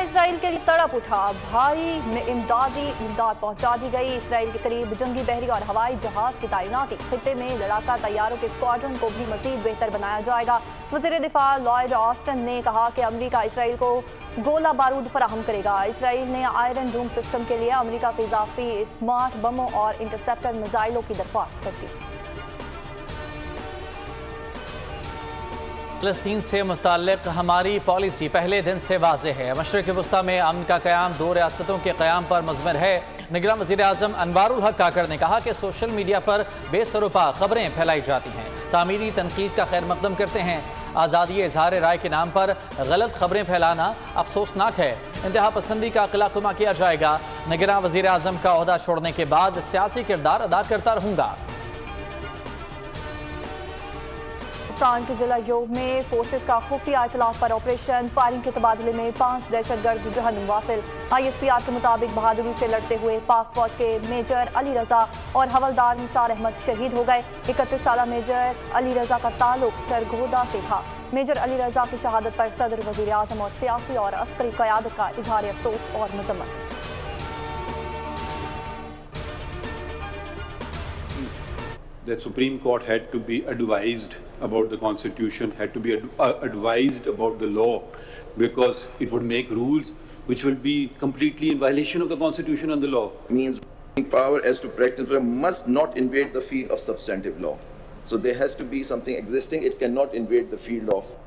Israel के लिए तड़प उठा। भारी इमदाद पहुंचा दी गई। इसराइल के करीब जंगी बहरी और हवाई जहाज की तैनाती। खित्ते में लड़ाका तैयारों के स्क्वाड्रन को भी मजीद बेहतर बनाया जाएगा। वज़ीर दिफा लॉयड ऑस्टिन ने कहा कि अमेरिका इसराइल को गोला बारूद फराहम करेगा। इसराइल ने आयरन डूम सिस्टम के लिए अमेरिका से इजाफी स्मार्ट बमों और इंटरसेप्टर मिसाइलों की दरख्वास्त कर दी। फ़लस्तीन से मुताल्लिक़ हमारी पॉलिसी पहले दिन से वाज़ेह है। मशरिक़ वस्ता में अमन का क़याम 2 रियासतों के क़याम पर मुज़मिर है। निगरान वज़ीर आज़म अनवारुल हक काकर ने कहा कि सोशल मीडिया पर बेसरुपा खबरें फैलाई जाती हैं। तामीरी तनकीद का खैर मकदम करते हैं। आज़ादी इज़हार राय के नाम पर गलत खबरें फैलाना अफसोसनाक है। इंतहा पसंदी का क़िलाकुमा किया जाएगा। निगरान वज़ीर आज़म का ओहदा छोड़ने के बाद सियासी किरदार अदा करता रहूँगा। पाकिस्तान के जिला योग में फोर्सेस का खुफिया इतलाफ पर ऑपरेशन। फायरिंग के तबादले में 5 दहशतगर्द जहन्नुम वासिल। ISPR के मुताबिक बहादुरी से लड़ते हुए पाक फौज के मेजर अली रजा और हवलदार निसार अहमद शहीद हो गए। 31 साला मेजर अली रजा का ताल्लुक सरगोदा से था। मेजर अली रजा की शहादत पर सदर, वज़ीर आज़म और सियासी और अस्करी क़यादत का इजहार अफसोस और मजम्मत। The Supreme Court had to be advised about the Constitution, had to be advised about the law, because it would make rules which will be completely in violation of the Constitution and the law. Means power as to practice must not invade the field of substantive law. So there has to be something existing. It cannot invade the field of.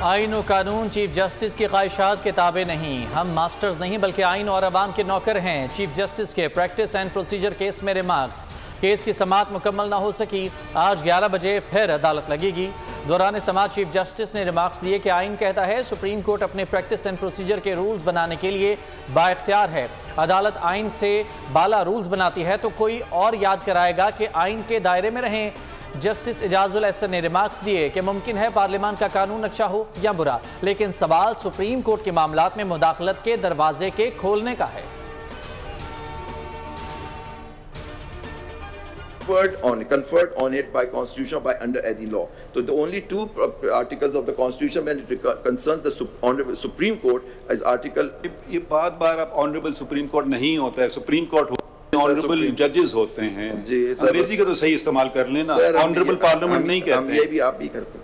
आइन और कानून chief justice की ख्वाहिशात के ताबे नहीं। हम masters नहीं बल्कि आइन और अवाम के नौकर हैं। चीफ जस्टिस के प्रैक्टिस एंड प्रोसीजर केस में रिमार्क्स। केस की समाअत मुकम्मल ना हो सकी। आज 11 बजे फिर अदालत लगेगी। दौरान समाअत चीफ जस्टिस ने रिमार्क्स दिए कि आइन कहता है सुप्रीम कोर्ट अपने प्रैक्टिस एंड प्रोसीजर के रूल्स बनाने के लिए बाइख्तियार है। अदालत आइन से बाला रूल्स बनाती है तो कोई और याद कराएगा कि आइन के दायरे में रहें। जस्टिस इजाजुल एहसन ने रिमार्क्स दिए कि मुमकिन है पार्लियामान का कानून अच्छा हो या बुरा, लेकिन सवाल सुप्रीम कोर्ट के मामलात में मुदाखलत के दरवाजे के खोलने का है। Conferred on it by constitution or by under any law. So the only 2 articles of the constitution when it concerns the honorable Supreme Court is article. ये बार आप ऑनरेबल सुप्रीम कोर्ट नहीं होता है, सुप्रीम कोर्ट ऑनरेबल जजेस होते हैं। अंग्रेजी का तो सही इस्तेमाल कर लेना, ऑनरेबल पार्लियामेंट नहीं कहते। ये भी आप भी करते हैं।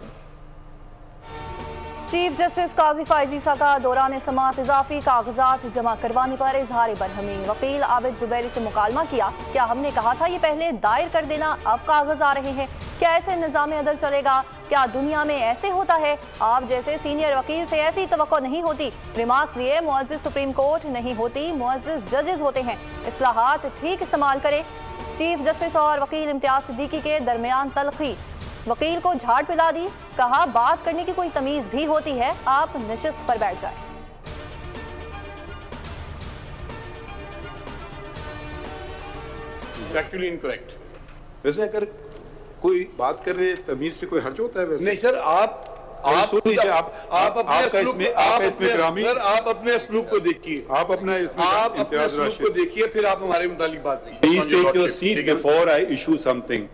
चीफ जस्टिस काजी फायज ईसा का दौरान समाअत इजाफी कागजात जमा करवाने पर इजहार बरहमी। वकील आबिद जुबैरी से मुकालमा किया। क्या हमने कहा था ये पहले दायर कर देना, अब कागज आ रहे हैं? क्या ऐसे निज़ाम अदल चलेगा? क्या दुनिया में ऐसे होता है? आप जैसे सीनियर वकील से ऐसी तवक्को नहीं होती। रिमार्क्स दिए मुअज़्ज़िज़ सुप्रीम कोर्ट नहीं होती, मुअज़्ज़िज़ जजेस होते हैं। इस्लाहात ठीक इस्तेमाल करें। चीफ जस्टिस और वकील इम्तियाज सिद्दीकी के दरमियान तलखी। वकील को झाड़ पिला दी। कहा बात करने की कोई तमीज भी होती है, आप नशिस्त पर बैठ जाए। Factually incorrect. वैसे अगर कोई बात कर रहे तमीज से कोई हर्ज होता है? वैसे नहीं सर, आप अपने असलूब को देखिए, आप अपने असलूब को देखिए, फिर आप हमारे मुतालिक बात कीजिए। Please take your seat before I issue something.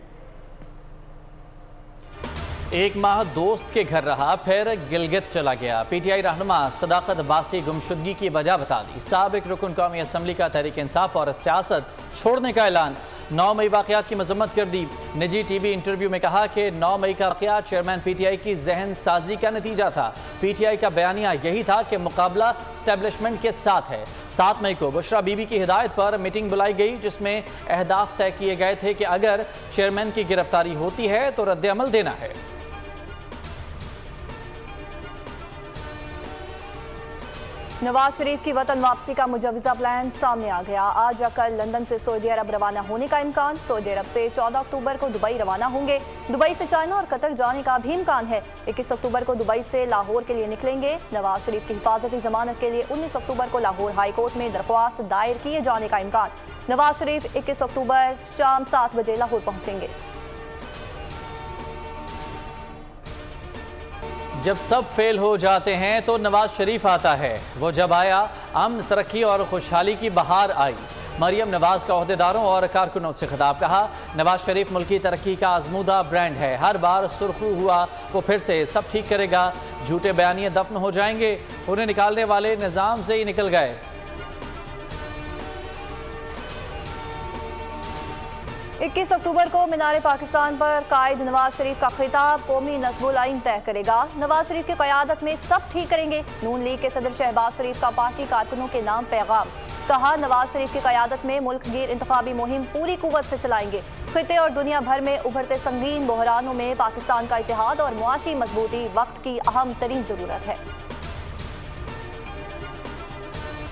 1 माह दोस्त के घर रहा, फिर गिलगित चला गया। PTI रहनुमा सदाकत अब्बासी गुमशुदगी की वजह बता दी। साबिक रुकन कौमी असम्बली का तहरीक इंसाफ और सियासत छोड़ने का ऐलान। 9 मई वाक़यात की मजम्मत कर दी। निजी TV इंटरव्यू में कहा कि 9 मई का वाक़या चेयरमैन PTI की जहन साजी का नतीजा था। PTI का बयानिया यही था कि मुकाबला स्टैब्लिशमेंट के साथ है। 7 मई को बुशरा बीबी की हिदायत पर मीटिंग बुलाई गई, जिसमें अहदाफ तय किए गए थे कि अगर चेयरमैन की गिरफ्तारी होती है तो रद्द अमल देना है। नवाज शरीफ की वतन वापसी का मुजवजा प्लान सामने आ गया। आज या कल लंदन से सऊदी अरब रवाना होने का इम्कान। सऊदी अरब से 14 अक्टूबर को दुबई रवाना होंगे। दुबई से चाइना और कतर जाने का भी इम्कान है। 21 अक्टूबर को दुबई से लाहौर के लिए निकलेंगे। नवाज शरीफ की हिफाजती जमानत के लिए 19 अक्टूबर को लाहौर हाई कोर्ट में दरख्वास्त दायर किए जाने का इम्कान। नवाज शरीफ 21 अक्टूबर शाम 7 बजे लाहौर पहुंचेंगे। जब सब फेल हो जाते हैं तो नवाज शरीफ आता है। वो जब आया, अमन, तरक्की और खुशहाली की बहार आई। मरियम नवाज का ओहदेदारों और कारकुनों से खिताब। कहा, नवाज शरीफ मुल्की तरक्की का आजमूदा ब्रांड है, हर बार सुर्खरू हुआ वो फिर से सब ठीक करेगा। झूठे बयानिए दफन हो जाएंगे, उन्हें निकालने वाले निजाम से ही निकल गए। 21 अक्टूबर को मीनार पाकिस्तान पर कायद नवाज शरीफ का खिताब कौमी नज़्मुल आइन तय करेगा। नवाज शरीफ की क़यादत में सब ठीक करेंगे। नून लीग के सदर शहबाज शरीफ का पार्टी कारकुनों के नाम पैगाम। कहा, नवाज शरीफ की क़यादत में मुल्क गिर इंतखाबी मुहिम पूरी कुव्वत से चलाएंगे। खिते और दुनिया भर में उभरते संगीन बहरानों में पाकिस्तान का इत्तेहाद और मुआशी मजबूती वक्त की अहम तरीन ज़रूरत है।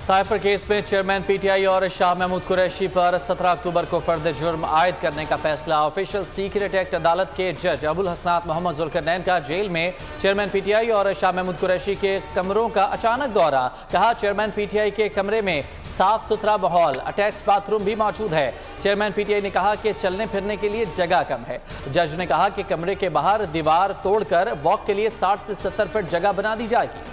साइफर केस में चेयरमैन पीटीआई और शाह महमूद कुरैशी पर 17 अक्टूबर को फर्द जुर्म आयद करने का फैसला। ऑफिशियल सीक्रेट एक्ट अदालत के जज अबुल हसनात मोहम्मद जुल्करनैन का जेल में चेयरमैन पीटीआई और शाह महमूद कुरैशी के कमरों का अचानक दौरा। कहा, चेयरमैन पीटीआई के कमरे में साफ सुथरा माहौल, अटैच बाथरूम भी मौजूद है। चेयरमैन पीटीआई ने कहा कि चलने फिरने के लिए जगह कम है। जज ने कहा कि कमरे के बाहर दीवार तोड़कर वॉक के लिए 60 से 70 फीट जगह बना दी जाएगी।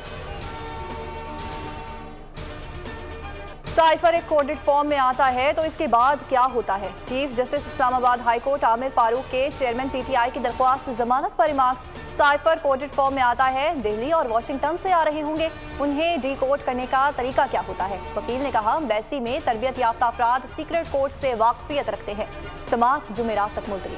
साइफर एक कोडेड फॉर्म में आता है तो इसके बाद क्या होता है? Chief justice Islamabad high court Aamir Farooq के चेयरमैन पीटीआई की दरख्वास्त जमानत पर रिमार्क्स। साइफर कोडेड फॉर्म में आता है, दिल्ली और वाशिंगटन से आ रहे होंगे, उन्हें डी कोड करने का तरीका क्या होता है? वकील ने कहा, एम्बेसी में तरबियत याफ्ता अफराद सीक्रेट कोड से वाकफियत रखते हैं। समाअत जुमेरात तक मुलतवी।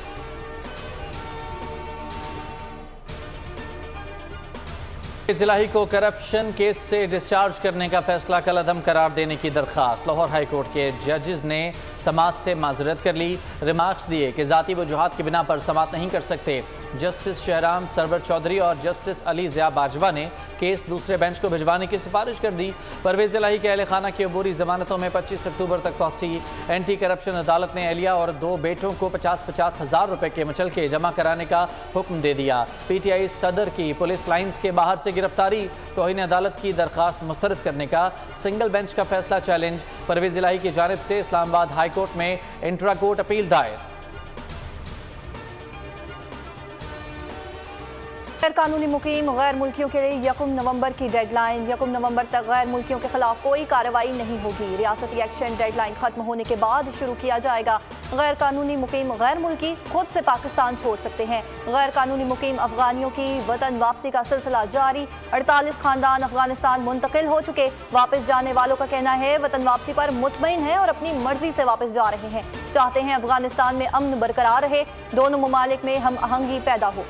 जिलाही को करप्शन केस से डिस्चार्ज करने का फैसला कलअदम करार देने की दरख्वास्त। लाहौर हाई कोर्ट के जजेस ने समाअत से माजरत कर ली। रिमार्क्स दिए कि ज़ाती वजूहात की बिना पर समाअत नहीं कर सकते। जस्टिस शहराम सरवर चौधरी और जस्टिस अली ज़िया बाजवा ने केस दूसरे बेंच को भिजवाने की सिफारिश कर दी। परवेज़ जिलाही के अहले खाना की अबूरी जमानतों में 25 अक्टूबर तक तोसी। एंटी करप्शन अदालत ने एलिया और 2 बेटों को 50-50 हज़ार रुपये के मचलके जमा कराने का हुक्म दे दिया। पीटीआई सदर की पुलिस लाइन्स के बाहर से गिरफ्तारी, तौहीन अदालत की दरख्वास्त मुस्तरद करने का सिंगल बेंच का फैसला चैलेंज। परवेज़ जिलाही की जानिब से इस्लामाबाद हाई कोर्ट में इंट्रा कोर्ट अपील दायर। गैर कानूनी मुकीम गैर मुल्कियों के लिए 1 नवंबर की डेडलाइन। 1 नवंबर तक गैर मुल्कियों के खिलाफ कोई कार्रवाई नहीं होगी। रियासती एक्शन डेडलाइन खत्म होने के बाद शुरू किया जाएगा। गैर कानूनी मुकीम गैर मुल्की खुद से पाकिस्तान छोड़ सकते हैं। गैर कानूनी मुकीम अफगानियों की वतन वापसी का सिलसिला जारी। 48 खानदान अफगानिस्तान मुंतकिल हो चुके। वापस जाने वालों का कहना है वतन वापसी पर मुतमईन है और अपनी मर्जी से वापस जा रहे हैं। चाहते हैं अफगानिस्तान में अमन बरकरार रहे, दोनों ममालिक में हम आहंगी पैदा हो।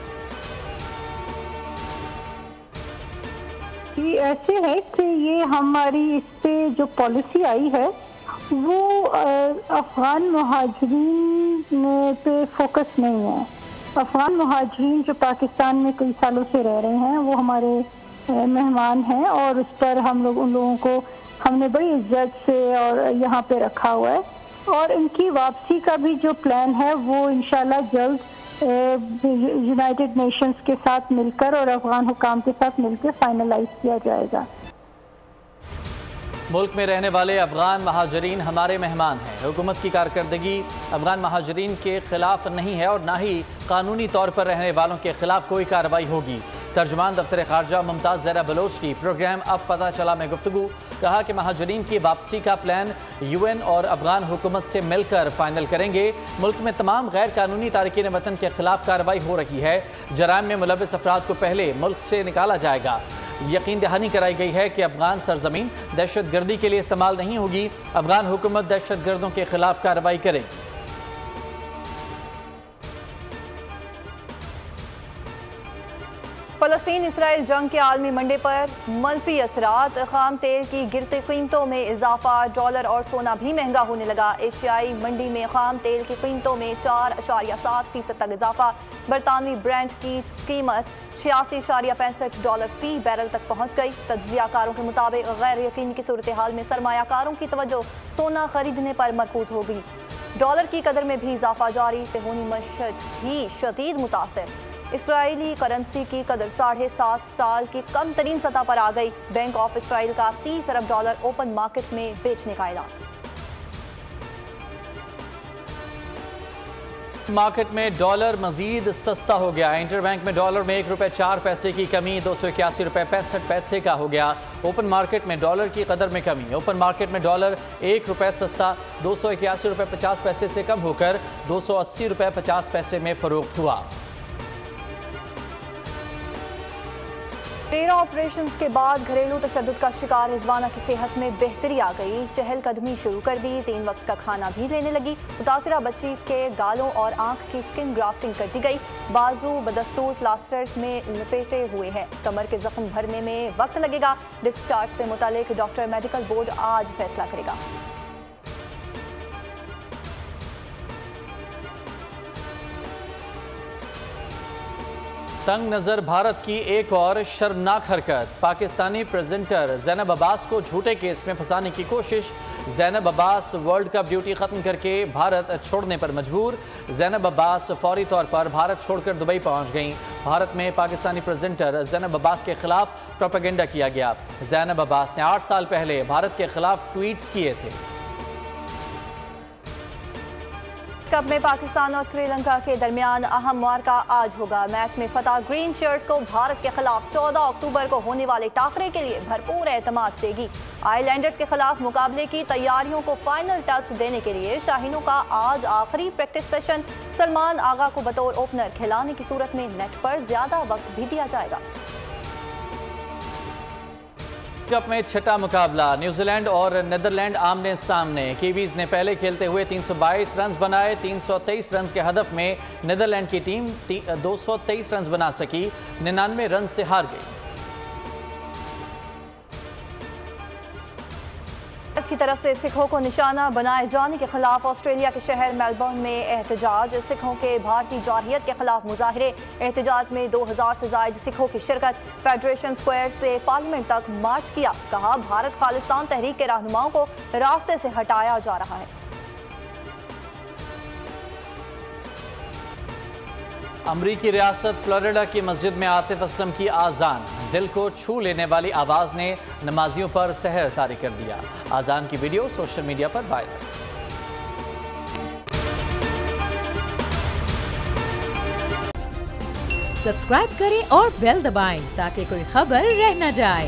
ये ऐसे है कि ये हमारी इस पे जो पॉलिसी आई है वो अफ़गान मुहाजिरीन पे फोकस नहीं है। अफ़गान मुहाजिरीन जो पाकिस्तान में कई सालों से रह रहे हैं वो हमारे मेहमान हैं और उस पर हम लोग उन लोगों को हमने बड़ी इज्जत से और यहाँ पे रखा हुआ है और इनकी वापसी का भी जो प्लान है वो इंशाल्लाह जल्द यूनाइटेड नेशंस के साथ मिलकर और अफगान हुकाम के साथ मिलकर फाइनलाइज किया जाएगा। मुल्क में रहने वाले अफगान महाजरीन हमारे मेहमान हैं। हुकूमत की कारकर्दगी अफगान महाजरीन के खिलाफ नहीं है और ना ही कानूनी तौर पर रहने वालों के खिलाफ कोई कार्रवाई होगी। तर्जुमान दफ्तर खारजा मुमताज़ ज़हरा बलोच की प्रोग्राम अब पता चला में गुफ्तगू। कहा कि महाजरीन की वापसी का प्लान UN और अफगान हुकूमत से मिलकर फाइनल करेंगे। मुल्क में तमाम गैर कानूनी तारकीन वतन के खिलाफ कार्रवाई हो रही है। जराइम में मुलव्वस अफराद को पहले मुल्क से निकाला जाएगा। यकीन दहानी कराई गई है कि अफगान सरजमीन दहशत गर्दी के लिए इस्तेमाल नहीं होगी। अफगान हुकूमत दहशत गर्दों के खिलाफ कार्रवाई करेगी। फ़लस्तीन इसराइल जंग के आलमी मंडे पर मनफी असरात। खाम तेल की गिरती कीमतों में इजाफा, डॉलर और सोना भी महंगा होने लगा। एशियाई मंडी में खाम तेल की कीमतों में 4.7% तक इजाफा। बरतानवी ब्रांड की कीमत $86.65 फी बैरल तक पहुँच गई। तज्जियाकारों के मुताबिक गैर यकीनी की सूरत हाल में सरमायाकारों की तवज्जो सोना खरीदने पर मरकूज होगी। डॉलर की कदर में भी इजाफा जारी से होनी मशहद भी शदीद मुतासर। इसराइली करेंसी की कदर 7.5 साल की कम तरीन सतह पर आ गई। बैंक ऑफ इसराइल का $30 अरब ओपन मार्केट में बेचने का ऐलान। मार्केट में डॉलर मजीद सस्ता हो गया। इंटरबैंक में डॉलर में ₹1.04 की कमी 281 रुपये 65 पैसे का हो गया। ओपन मार्केट में डॉलर की कदर में कमी। ओपन मार्केट में डॉलर ₹1 सस्ता 281 रुपये 50 पैसे से कम होकर 280 रुपये 50 पैसे में फरोख्त हुआ। 13 ऑपरेशंस के बाद घरेलू तशद्दुद का शिकार रिजवाना की सेहत में बेहतरी आ गई। चहलकदमी शुरू कर दी, 3 वक्त का खाना भी लेने लगी। मुतासिरा बच्ची के गालों और आंख की स्किन ग्राफ्टिंग कर दी गई। बाजू बदस्तूर प्लास्टर्स में लपेटे हुए हैं। कमर के जख्म भरने में वक्त लगेगा। डिस्चार्ज से मुतालिक डॉक्टर मेडिकल बोर्ड आज फैसला करेगा। तंग नजर भारत की एक और शर्मनाक हरकत। पाकिस्तानी प्रेजेंटर ज़ैनब अब्बास को झूठे केस में फंसाने की कोशिश। Zainab Abbas world cup duty खत्म करके भारत छोड़ने पर मजबूर। ज़ैनब अब्बास फौरी तौर पर भारत छोड़कर दुबई पहुंच गईं। भारत में पाकिस्तानी प्रेजेंटर ज़ैनब अब्बास के खिलाफ प्रोपेगेंडा किया गया। ज़ैनब अब्बास ने 8 साल पहले भारत के खिलाफ ट्वीट्स किए थे। कप में पाकिस्तान और श्रीलंका के दरमियान अहम मुआरका आज होगा। मैच में फतह ग्रीन शर्ट्स को भारत के खिलाफ 14 अक्टूबर को होने वाले टाकरे के लिए भरपूर एतमाद देगी। आइलैंडर्स के खिलाफ मुकाबले की तैयारियों को फाइनल टच देने के लिए शाहीनों का आज आखिरी प्रैक्टिस सेशन। सलमान आगा को बतौर ओपनर खिलाने की सूरत में नेट पर ज्यादा वक्त भी दिया जाएगा। कप में छठा मुकाबला न्यूजीलैंड और नीदरलैंड आमने सामने। कीवीज ने पहले खेलते हुए 322 रन बनाए। 323 रन के हदफ में नीदरलैंड की टीम 223 रन बना सकी। 99 रन से हार गई। भारत की तरफ से सिखों को निशाना बनाए जाने के खिलाफ ऑस्ट्रेलिया के शहर मेलबर्न में एहतजाज। सिखों के भारतीय जारहियत के खिलाफ मुजाहिरे। एहतजाज में 2000 से ज्यादा सिखों की शिरकत। फेडरेशन स्क्वायर से पार्लियामेंट तक मार्च किया। कहा भारत खालिस्तान तहरीक के रहनुमाओं को रास्ते से हटाया जा रहा है। अमरीकी रियासत फ्लोरिडा की मस्जिद में आतिफ असलम की आज़ान। दिल को छू लेने वाली आवाज़ ने नमाजियों पर सहर तारी कर दिया। आज़ान की वीडियो सोशल मीडिया पर वायरल। सब्सक्राइब करें और बेल दबाएं ताकि कोई खबर रह न जाए।